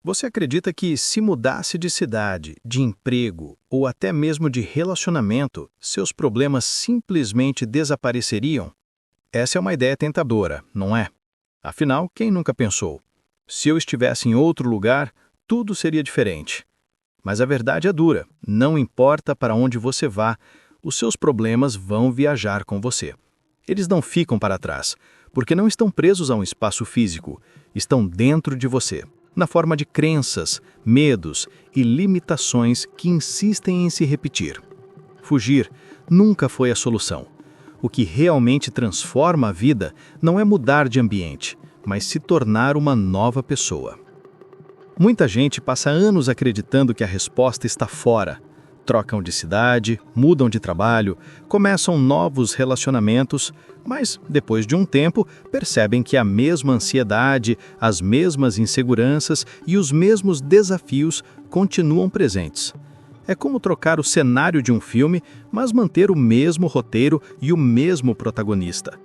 Você acredita que, se mudasse de cidade, de emprego ou até mesmo de relacionamento, seus problemas simplesmente desapareceriam? Essa é uma ideia tentadora, não é? Afinal, quem nunca pensou? Se eu estivesse em outro lugar, tudo seria diferente. Mas a verdade é dura. Não importa para onde você vá, os seus problemas vão viajar com você. Eles não ficam para trás, porque não estão presos a um espaço físico, estão dentro de você, na forma de crenças, medos e limitações que insistem em se repetir. Fugir nunca foi a solução. O que realmente transforma a vida não é mudar de ambiente, mas se tornar uma nova pessoa. Muita gente passa anos acreditando que a resposta está fora. Trocam de cidade, mudam de trabalho, começam novos relacionamentos, mas, depois de um tempo, percebem que a mesma ansiedade, as mesmas inseguranças e os mesmos desafios continuam presentes. É como trocar o cenário de um filme, mas manter o mesmo roteiro e o mesmo protagonista.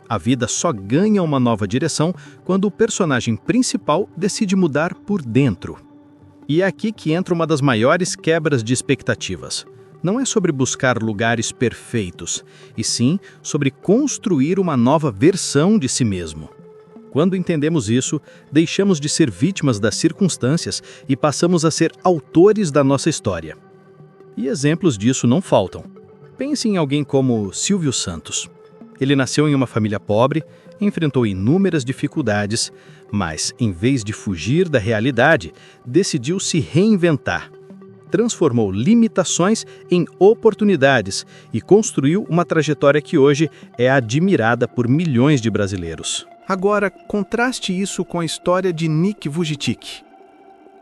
A vida só ganha uma nova direção quando o personagem principal decide mudar por dentro. E é aqui que entra uma das maiores quebras de expectativas. Não é sobre buscar lugares perfeitos, e sim sobre construir uma nova versão de si mesmo. Quando entendemos isso, deixamos de ser vítimas das circunstâncias e passamos a ser autores da nossa história. E exemplos disso não faltam. Pense em alguém como Silvio Santos. Ele nasceu em uma família pobre, enfrentou inúmeras dificuldades, mas, em vez de fugir da realidade, decidiu se reinventar. Transformou limitações em oportunidades e construiu uma trajetória que hoje é admirada por milhões de brasileiros. Agora, contraste isso com a história de Nick Vujicic,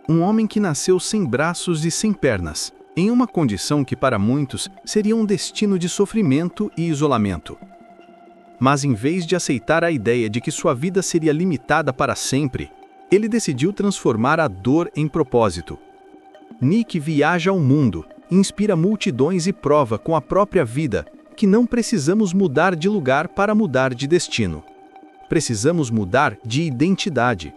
um homem que nasceu sem braços e sem pernas, em uma condição que para muitos seria um destino de sofrimento e isolamento. Mas em vez de aceitar a ideia de que sua vida seria limitada para sempre, ele decidiu transformar a dor em propósito. Nick viaja ao mundo, inspira multidões e prova com a própria vida que não precisamos mudar de lugar para mudar de destino. Precisamos mudar de identidade.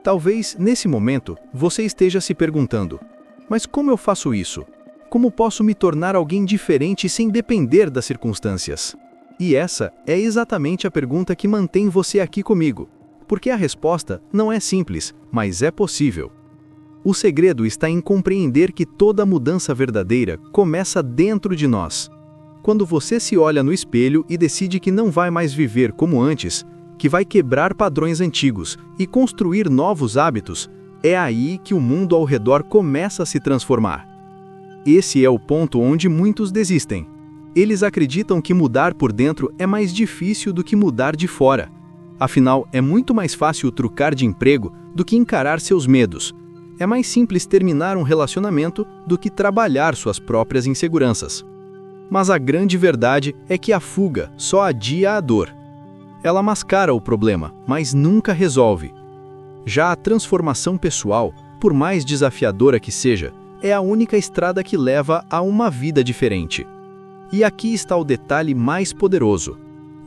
Talvez, nesse momento, você esteja se perguntando: mas como eu faço isso? Como posso me tornar alguém diferente sem depender das circunstâncias? E essa é exatamente a pergunta que mantém você aqui comigo, porque a resposta não é simples, mas é possível. O segredo está em compreender que toda mudança verdadeira começa dentro de nós. Quando você se olha no espelho e decide que não vai mais viver como antes, que vai quebrar padrões antigos e construir novos hábitos, é aí que o mundo ao redor começa a se transformar. Esse é o ponto onde muitos desistem. Eles acreditam que mudar por dentro é mais difícil do que mudar de fora. Afinal, é muito mais fácil trocar de emprego do que encarar seus medos. É mais simples terminar um relacionamento do que trabalhar suas próprias inseguranças. Mas a grande verdade é que a fuga só adia a dor. Ela mascara o problema, mas nunca resolve. Já a transformação pessoal, por mais desafiadora que seja, é a única estrada que leva a uma vida diferente. E aqui está o detalhe mais poderoso.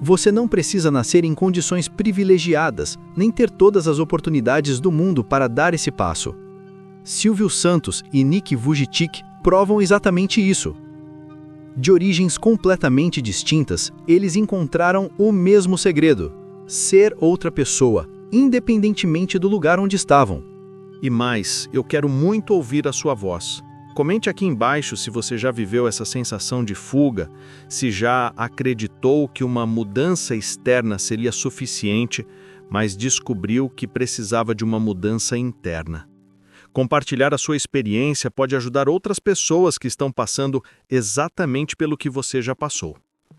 Você não precisa nascer em condições privilegiadas, nem ter todas as oportunidades do mundo para dar esse passo. Silvio Santos e Nick Vujicic provam exatamente isso. De origens completamente distintas, eles encontraram o mesmo segredo: ser outra pessoa, independentemente do lugar onde estavam. E mais, eu quero muito ouvir a sua voz. Comente aqui embaixo se você já viveu essa sensação de fuga, se já acreditou que uma mudança externa seria suficiente, mas descobriu que precisava de uma mudança interna. Compartilhar a sua experiência pode ajudar outras pessoas que estão passando exatamente pelo que você já passou.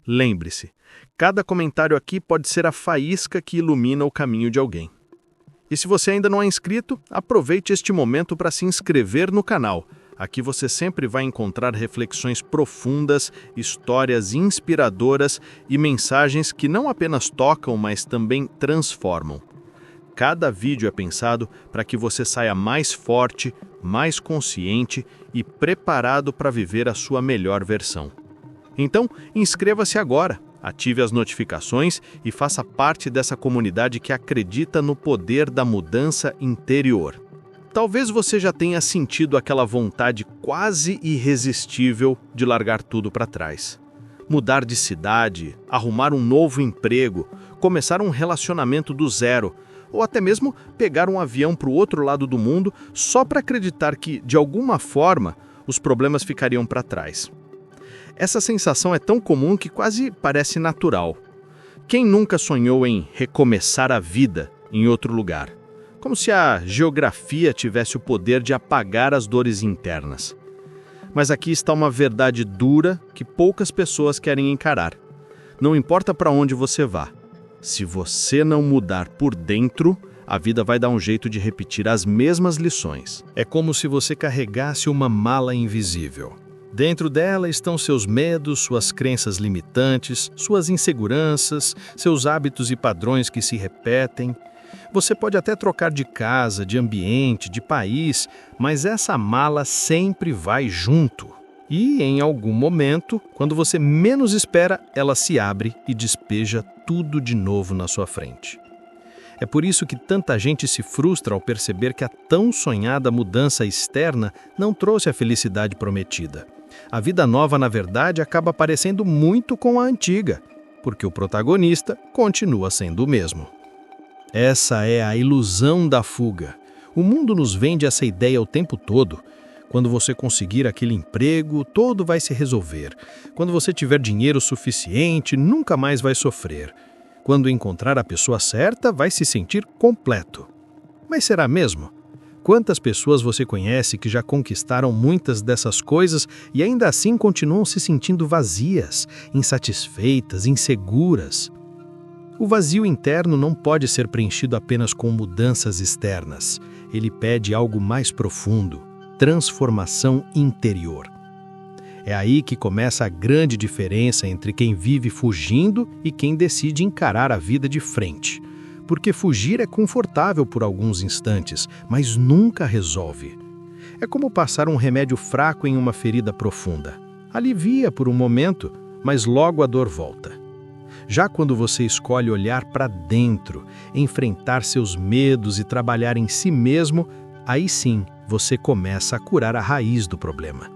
Lembre-se, cada comentário aqui pode ser a faísca que ilumina o caminho de alguém. E se você ainda não é inscrito, aproveite este momento para se inscrever no canal. Aqui você sempre vai encontrar reflexões profundas, histórias inspiradoras e mensagens que não apenas tocam, mas também transformam. Cada vídeo é pensado para que você saia mais forte, mais consciente e preparado para viver a sua melhor versão. Então, inscreva-se agora, ative as notificações e faça parte dessa comunidade que acredita no poder da mudança interior. Talvez você já tenha sentido aquela vontade quase irresistível de largar tudo para trás. Mudar de cidade, arrumar um novo emprego, começar um relacionamento do zero, ou até mesmo pegar um avião para o outro lado do mundo só para acreditar que, de alguma forma, os problemas ficariam para trás. Essa sensação é tão comum que quase parece natural. Quem nunca sonhou em recomeçar a vida em outro lugar? Como se a geografia tivesse o poder de apagar as dores internas. Mas aqui está uma verdade dura que poucas pessoas querem encarar. Não importa para onde você vá. Se você não mudar por dentro, a vida vai dar um jeito de repetir as mesmas lições. É como se você carregasse uma mala invisível. Dentro dela estão seus medos, suas crenças limitantes, suas inseguranças, seus hábitos e padrões que se repetem. Você pode até trocar de casa, de ambiente, de país, mas essa mala sempre vai junto. E, em algum momento, quando você menos espera, ela se abre e despeja tudo de novo na sua frente. É por isso que tanta gente se frustra ao perceber que a tão sonhada mudança externa não trouxe a felicidade prometida. A vida nova, na verdade, acaba parecendo muito com a antiga, porque o protagonista continua sendo o mesmo. Essa é a ilusão da fuga. O mundo nos vende essa ideia o tempo todo. Quando você conseguir aquele emprego, tudo vai se resolver. Quando você tiver dinheiro suficiente, nunca mais vai sofrer. Quando encontrar a pessoa certa, vai se sentir completo. Mas será mesmo? Quantas pessoas você conhece que já conquistaram muitas dessas coisas e ainda assim continuam se sentindo vazias, insatisfeitas, inseguras? O vazio interno não pode ser preenchido apenas com mudanças externas. Ele pede algo mais profundo, transformação interior. É aí que começa a grande diferença entre quem vive fugindo e quem decide encarar a vida de frente. Porque fugir é confortável por alguns instantes, mas nunca resolve. É como passar um remédio fraco em uma ferida profunda. Alivia por um momento, mas logo a dor volta. Já quando você escolhe olhar para dentro, enfrentar seus medos e trabalhar em si mesmo, aí sim você começa a curar a raiz do problema.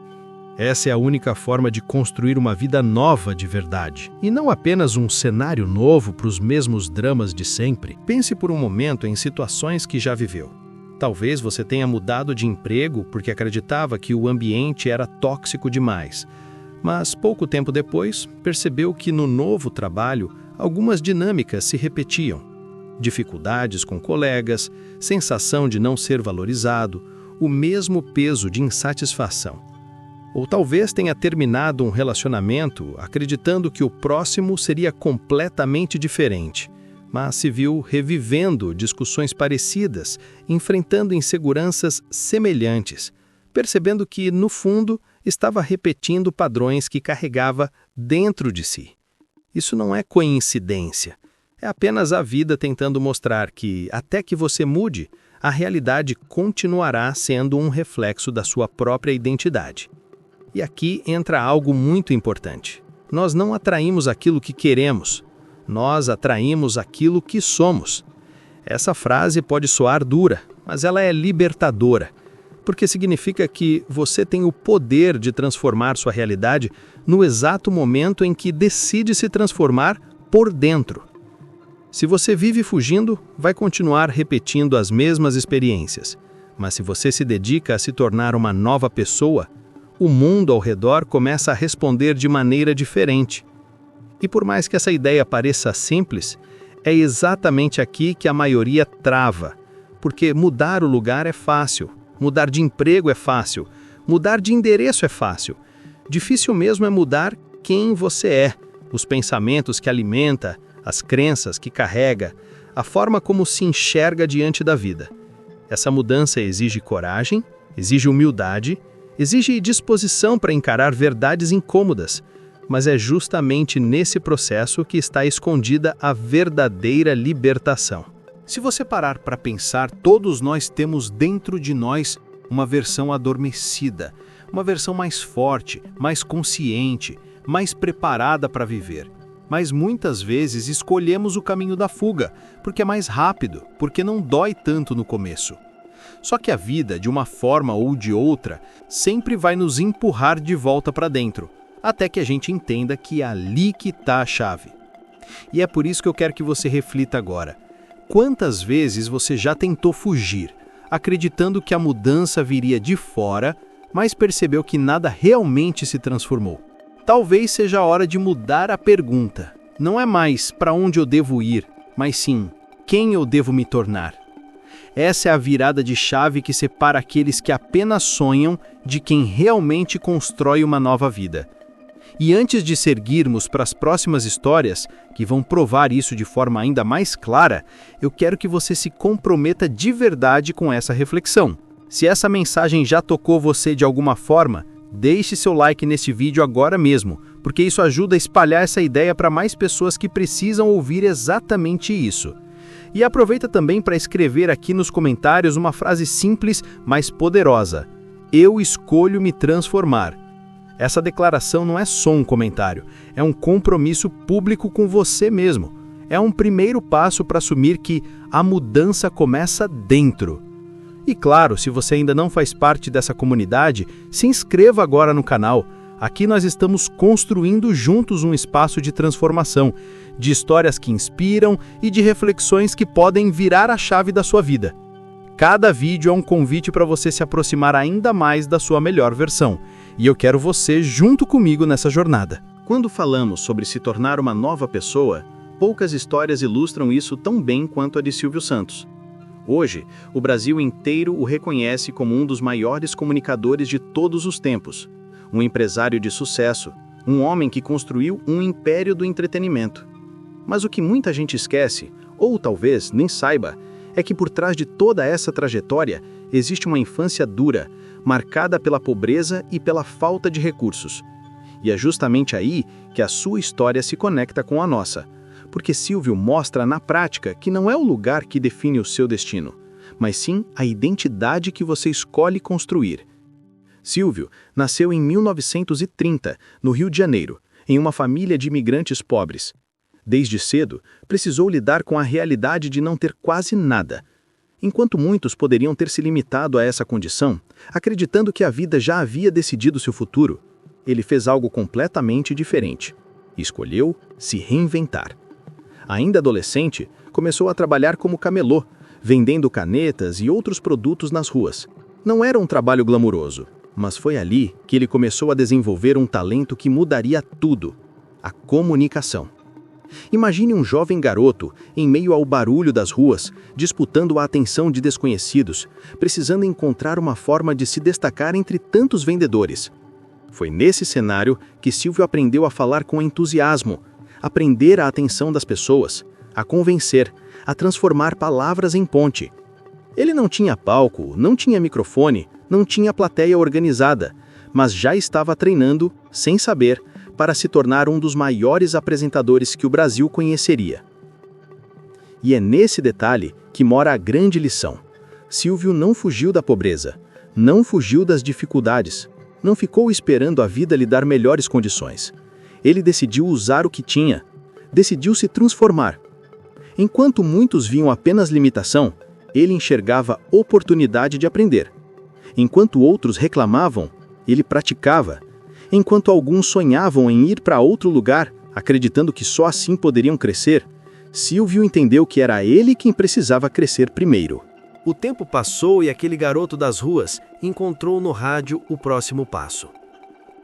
Essa é a única forma de construir uma vida nova de verdade, e não apenas um cenário novo para os mesmos dramas de sempre. Pense por um momento em situações que já viveu. Talvez você tenha mudado de emprego porque acreditava que o ambiente era tóxico demais. Mas, pouco tempo depois, percebeu que no novo trabalho, algumas dinâmicas se repetiam. Dificuldades com colegas, sensação de não ser valorizado, o mesmo peso de insatisfação. Ou talvez tenha terminado um relacionamento acreditando que o próximo seria completamente diferente, mas se viu revivendo discussões parecidas, enfrentando inseguranças semelhantes, percebendo que, no fundo, estava repetindo padrões que carregava dentro de si. Isso não é coincidência. É apenas a vida tentando mostrar que, até que você mude, a realidade continuará sendo um reflexo da sua própria identidade. E aqui entra algo muito importante. Nós não atraímos aquilo que queremos. Nós atraímos aquilo que somos. Essa frase pode soar dura, mas ela é libertadora. Porque significa que você tem o poder de transformar sua realidade no exato momento em que decide se transformar por dentro. Se você vive fugindo, vai continuar repetindo as mesmas experiências. Mas se você se dedica a se tornar uma nova pessoa, o mundo ao redor começa a responder de maneira diferente. E por mais que essa ideia pareça simples, é exatamente aqui que a maioria trava. Porque mudar o lugar é fácil. Mudar de emprego é fácil. Mudar de endereço é fácil. Difícil mesmo é mudar quem você é, os pensamentos que alimenta, as crenças que carrega, a forma como se enxerga diante da vida. Essa mudança exige coragem, exige humildade, exige disposição para encarar verdades incômodas, mas é justamente nesse processo que está escondida a verdadeira libertação. Se você parar para pensar, todos nós temos dentro de nós uma versão adormecida, uma versão mais forte, mais consciente, mais preparada para viver. Mas muitas vezes escolhemos o caminho da fuga, porque é mais rápido, porque não dói tanto no começo. Só que a vida, de uma forma ou de outra, sempre vai nos empurrar de volta para dentro, até que a gente entenda que é ali que está a chave. E é por isso que eu quero que você reflita agora. Quantas vezes você já tentou fugir, acreditando que a mudança viria de fora, mas percebeu que nada realmente se transformou? Talvez seja a hora de mudar a pergunta. Não é mais para onde eu devo ir, mas sim, quem eu devo me tornar. Essa é a virada de chave que separa aqueles que apenas sonham de quem realmente constrói uma nova vida. E antes de seguirmos para as próximas histórias, que vão provar isso de forma ainda mais clara, eu quero que você se comprometa de verdade com essa reflexão. Se essa mensagem já tocou você de alguma forma, deixe seu like nesse vídeo agora mesmo, porque isso ajuda a espalhar essa ideia para mais pessoas que precisam ouvir exatamente isso. E aproveita também para escrever aqui nos comentários uma frase simples, mas poderosa. Eu escolho me transformar. Essa declaração não é só um comentário, é um compromisso público com você mesmo. É um primeiro passo para assumir que a mudança começa dentro. E claro, se você ainda não faz parte dessa comunidade, se inscreva agora no canal. Aqui nós estamos construindo juntos um espaço de transformação, de histórias que inspiram e de reflexões que podem virar a chave da sua vida. Cada vídeo é um convite para você se aproximar ainda mais da sua melhor versão. E eu quero você junto comigo nessa jornada. Quando falamos sobre se tornar uma nova pessoa, poucas histórias ilustram isso tão bem quanto a de Silvio Santos. Hoje, o Brasil inteiro o reconhece como um dos maiores comunicadores de todos os tempos. Um empresário de sucesso, um homem que construiu um império do entretenimento. Mas o que muita gente esquece, ou talvez nem saiba, é que por trás de toda essa trajetória existe uma infância dura, marcada pela pobreza e pela falta de recursos. E é justamente aí que a sua história se conecta com a nossa, porque Silvio mostra na prática que não é o lugar que define o seu destino, mas sim a identidade que você escolhe construir. Silvio nasceu em 1930, no Rio de Janeiro, em uma família de imigrantes pobres. Desde cedo, precisou lidar com a realidade de não ter quase nada. Enquanto muitos poderiam ter se limitado a essa condição, acreditando que a vida já havia decidido seu futuro, ele fez algo completamente diferente. Escolheu se reinventar. Ainda adolescente, começou a trabalhar como camelô, vendendo canetas e outros produtos nas ruas. Não era um trabalho glamuroso, mas foi ali que ele começou a desenvolver um talento que mudaria tudo: a comunicação. Imagine um jovem garoto, em meio ao barulho das ruas, disputando a atenção de desconhecidos, precisando encontrar uma forma de se destacar entre tantos vendedores. Foi nesse cenário que Silvio aprendeu a falar com entusiasmo, a prender a atenção das pessoas, a convencer, a transformar palavras em ponte. Ele não tinha palco, não tinha microfone, não tinha plateia organizada, mas já estava treinando, sem saber, para se tornar um dos maiores apresentadores que o Brasil conheceria. E é nesse detalhe que mora a grande lição. Silvio não fugiu da pobreza, não fugiu das dificuldades, não ficou esperando a vida lhe dar melhores condições. Ele decidiu usar o que tinha, decidiu se transformar. Enquanto muitos viam apenas limitação, ele enxergava oportunidade de aprender. Enquanto outros reclamavam, ele praticava. Enquanto alguns sonhavam em ir para outro lugar, acreditando que só assim poderiam crescer, Silvio entendeu que era ele quem precisava crescer primeiro. O tempo passou e aquele garoto das ruas encontrou no rádio o próximo passo.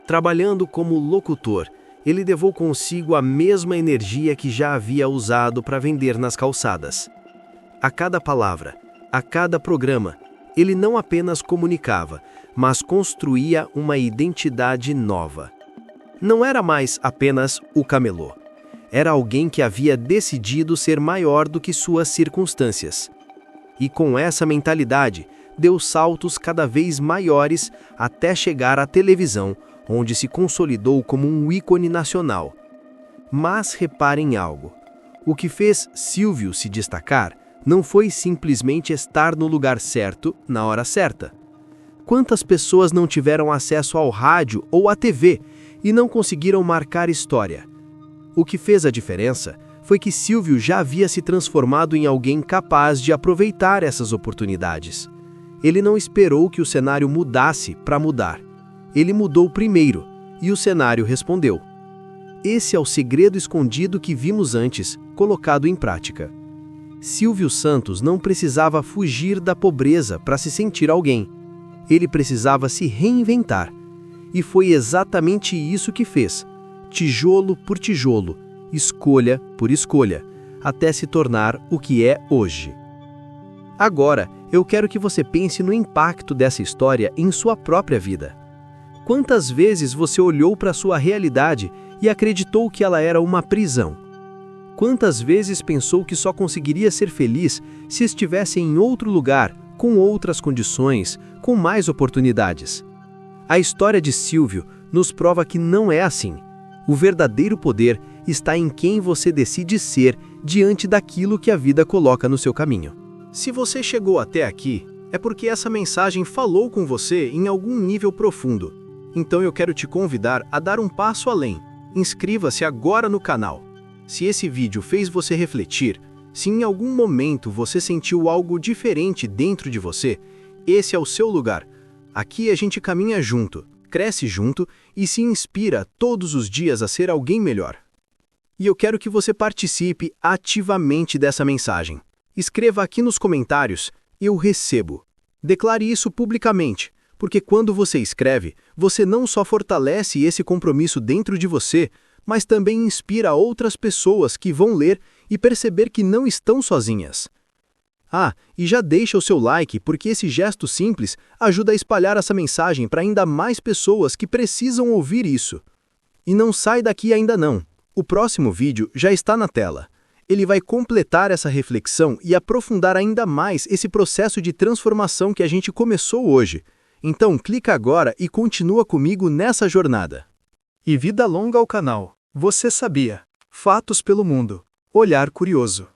Trabalhando como locutor, ele levou consigo a mesma energia que já havia usado para vender nas calçadas. A cada palavra, a cada programa, ele não apenas comunicava, mas construía uma identidade nova. Não era mais apenas o camelô. Era alguém que havia decidido ser maior do que suas circunstâncias. E com essa mentalidade, deu saltos cada vez maiores até chegar à televisão, onde se consolidou como um ícone nacional. Mas reparem algo. O que fez Silvio se destacar não foi simplesmente estar no lugar certo, na hora certa. Quantas pessoas não tiveram acesso ao rádio ou à TV e não conseguiram marcar história? O que fez a diferença foi que Silvio já havia se transformado em alguém capaz de aproveitar essas oportunidades. Ele não esperou que o cenário mudasse para mudar. Ele mudou primeiro, e o cenário respondeu. Esse é o segredo escondido que vimos antes, colocado em prática. Silvio Santos não precisava fugir da pobreza para se sentir alguém. Ele precisava se reinventar. E foi exatamente isso que fez, tijolo por tijolo, escolha por escolha, até se tornar o que é hoje. Agora, eu quero que você pense no impacto dessa história em sua própria vida. Quantas vezes você olhou para sua realidade e acreditou que ela era uma prisão? Quantas vezes pensou que só conseguiria ser feliz se estivesse em outro lugar, com outras condições, com mais oportunidades? A história de Silvio nos prova que não é assim. O verdadeiro poder está em quem você decide ser diante daquilo que a vida coloca no seu caminho. Se você chegou até aqui, é porque essa mensagem falou com você em algum nível profundo. Então eu quero te convidar a dar um passo além. Inscreva-se agora no canal. Se esse vídeo fez você refletir, se em algum momento você sentiu algo diferente dentro de você, esse é o seu lugar. Aqui a gente caminha junto, cresce junto e se inspira todos os dias a ser alguém melhor. E eu quero que você participe ativamente dessa mensagem. Escreva aqui nos comentários, eu recebo. Declare isso publicamente, porque quando você escreve, você não só fortalece esse compromisso dentro de você, mas também inspira outras pessoas que vão ler e perceber que não estão sozinhas. Ah, e já deixa o seu like, porque esse gesto simples ajuda a espalhar essa mensagem para ainda mais pessoas que precisam ouvir isso. E não sai daqui ainda não. O próximo vídeo já está na tela. Ele vai completar essa reflexão e aprofundar ainda mais esse processo de transformação que a gente começou hoje. Então clica agora e continua comigo nessa jornada. E vida longa ao canal. Você sabia? Fatos pelo mundo. Olhar curioso.